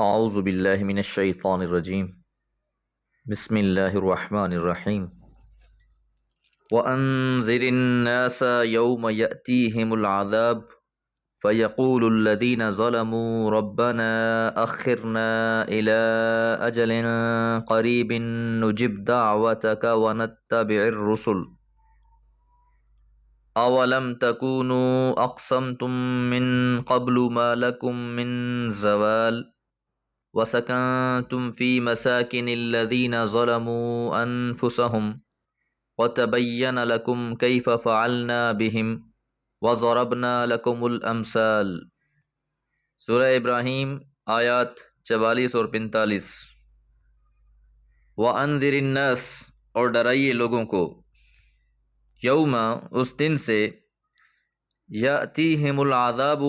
اعوذ باللہ من الشیطان الرجیم بسم اللہ الرحمن الرحیم وانذر الناس یوم یأتیہم العذاب فیقول الذین ظلموا ربنا اخرنا الى اجل قریب نجب دعوتک ونتبع الرسل اولم تکونوا اقسمتم من قبل ما لکم من زوال وسکنتم فی مساکن الذین ظلموا انفسهم وتبین لکم کیف فعلنا بهم وضربنا لکم الامثال۔ سورہ ابراہیم آیات 44 اور 45۔ وَأَنذِرِ النَّاسَ، اور ڈرائیے لوگوں کو، یوم، اس دن سے، یأتیہم العذاب،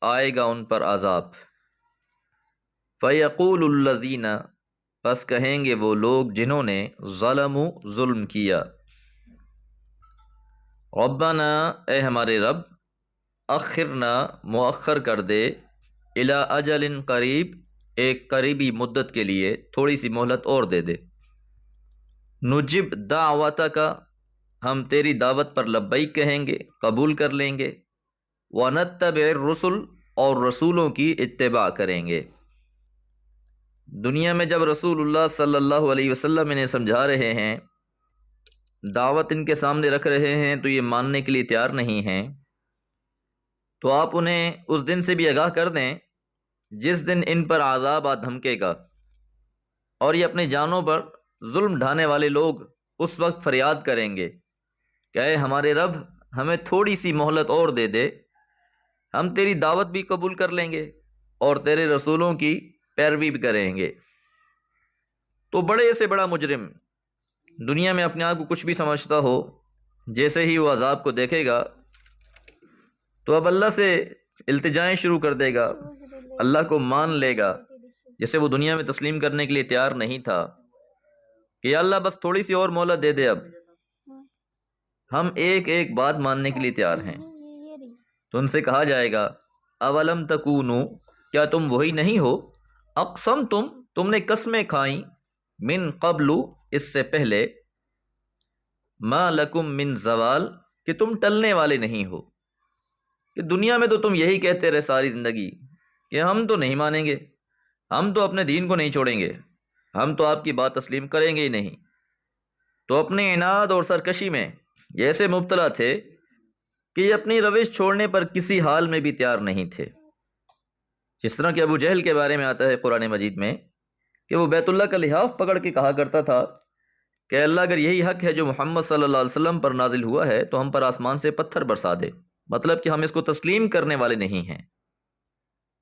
آئے گا ان پر عذاب، فَيَقُولُ الَّذِينَ، پس کہیں گے وہ لوگ جنہوں نے ظلموا، ظلم کیا، ربنا، اے ہمارے رب، اخرنا، مؤخر کر دے، الی اجل قریب، ایک قریبی مدت کے لیے تھوڑی سی مہلت اور دے دے، نجب دعوتک، ہم تیری دعوت پر لبیک کہیں گے، قبول کر لیں گے، ونتبع الرسل، اور رسولوں کی اتباع کریں گے۔ دنیا میں جب رسول اللہ صلی اللہ علیہ وسلم انہیں سمجھا رہے ہیں، دعوت ان کے سامنے رکھ رہے ہیں، تو یہ ماننے کے لیے تیار نہیں ہیں، تو آپ انہیں اس دن سے بھی آگاہ کر دیں جس دن ان پر عذاب آ دھمکے گا، اور یہ اپنی جانوں پر ظلم ڈھانے والے لوگ اس وقت فریاد کریں گے کہ اے ہمارے رب، ہمیں تھوڑی سی مہلت اور دے دے، ہم تیری دعوت بھی قبول کر لیں گے اور تیرے رسولوں کی پیروی بھی کریں گے۔ تو بڑے سے بڑا مجرم دنیا میں اپنے آپ کو کچھ بھی سمجھتا ہو، جیسے ہی وہ عذاب کو دیکھے گا تو اب اللہ سے التجائیں شروع کر دے گا، اللہ کو مان لے گا، جسے وہ دنیا میں تسلیم کرنے کے لیے تیار نہیں تھا، کہ یا اللہ بس تھوڑی سی اور مہلت دے دے، اب ہم ایک ایک بات ماننے کے لیے تیار ہیں۔ تو ان سے کہا جائے گا اولم تکونو، کیا تم وہی نہیں ہو، اقسم تم نے قسمیں کھائیں، من قبل، اس سے پہلے، ما لکم من زوال، کہ تم ٹلنے والے نہیں ہو، کہ دنیا میں تو تم یہی کہتے رہے ساری زندگی کہ ہم تو نہیں مانیں گے، ہم تو اپنے دین کو نہیں چھوڑیں گے، ہم تو آپ کی بات تسلیم کریں گے ہی نہیں۔ تو اپنے عناد اور سرکشی میں یہ ایسے مبتلا تھے کہ یہ اپنی روش چھوڑنے پر کسی حال میں بھی تیار نہیں تھے۔ جس طرح کہ ابو جہل کے بارے میں آتا ہے قرآن مجید میں کہ وہ بیت اللہ کا لحاف پکڑ کے کہا کرتا تھا کہ اللہ اگر یہی حق ہے جو محمد صلی اللہ علیہ وسلم پر نازل ہوا ہے تو ہم پر آسمان سے پتھر برسا دے، مطلب کہ ہم اس کو تسلیم کرنے والے نہیں ہیں،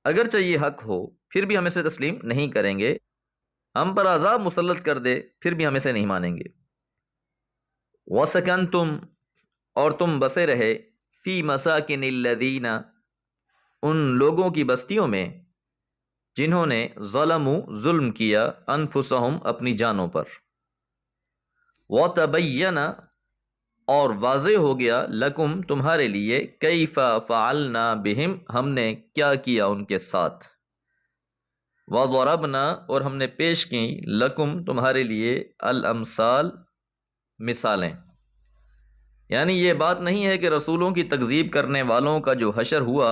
اگرچہ یہ حق ہو پھر بھی ہم اسے تسلیم نہیں کریں گے، ہم پر عذاب مسلط کر دے پھر بھی ہم اسے نہیں مانیں گے۔ وَسَكَنْتُمْ، اور تم بسے رہے، فی مساکن الذین، ان لوگوں کی بستیوں میں جنہوں نے ظلموا، ظلم کیا، انفسہم، اپنی جانوں پر، وَتَبَيَّنَ، اور واضح ہو گیا، لکم، تمہارے لیے، کیف فعلنا بہم، ہم نے کیا کیا ان کے ساتھ، وضربنا، اور ہم نے پیش کی، لکم، تمہارے لیے، الامثال، مثالیں۔ یعنی یہ بات نہیں ہے کہ رسولوں کی تکذیب کرنے والوں کا جو حشر ہوا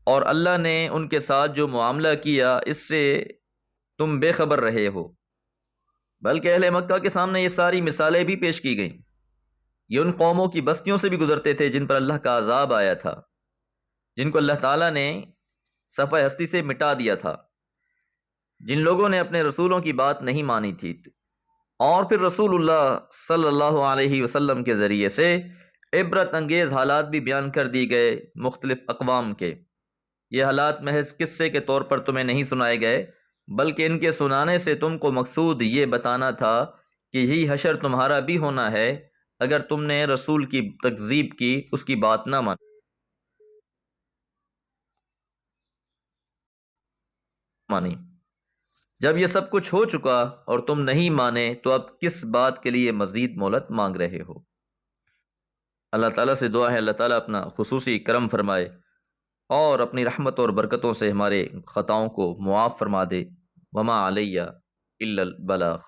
اور اللہ نے ان کے ساتھ جو معاملہ کیا اس سے تم بے خبر رہے ہو، بلکہ اہل مکہ کے سامنے یہ ساری مثالیں بھی پیش کی گئیں۔ یہ ان قوموں کی بستیوں سے بھی گزرتے تھے جن پر اللہ کا عذاب آیا تھا، جن کو اللہ تعالیٰ نے صفحہ ہستی سے مٹا دیا تھا، جن لوگوں نے اپنے رسولوں کی بات نہیں مانی تھی، اور پھر رسول اللہ صلی اللہ علیہ وسلم کے ذریعے سے عبرت انگیز حالات بھی بیان کر دی گئے مختلف اقوام کے۔ یہ حالات محض قصے کے طور پر تمہیں نہیں سنائے گئے، بلکہ ان کے سنانے سے تم کو مقصود یہ بتانا تھا کہ یہی حشر تمہارا بھی ہونا ہے اگر تم نے رسول کی تکذیب کی، اس کی بات نہ مانی۔ جب یہ سب کچھ ہو چکا اور تم نہیں مانے تو اب کس بات کے لیے مزید مہلت مانگ رہے ہو؟ اللہ تعالیٰ سے دعا ہے اللہ تعالیٰ اپنا خصوصی کرم فرمائے اور اپنی رحمت اور برکتوں سے ہمارے خطاؤں کو معاف فرما دے۔ وما علیہ الا البلاغ۔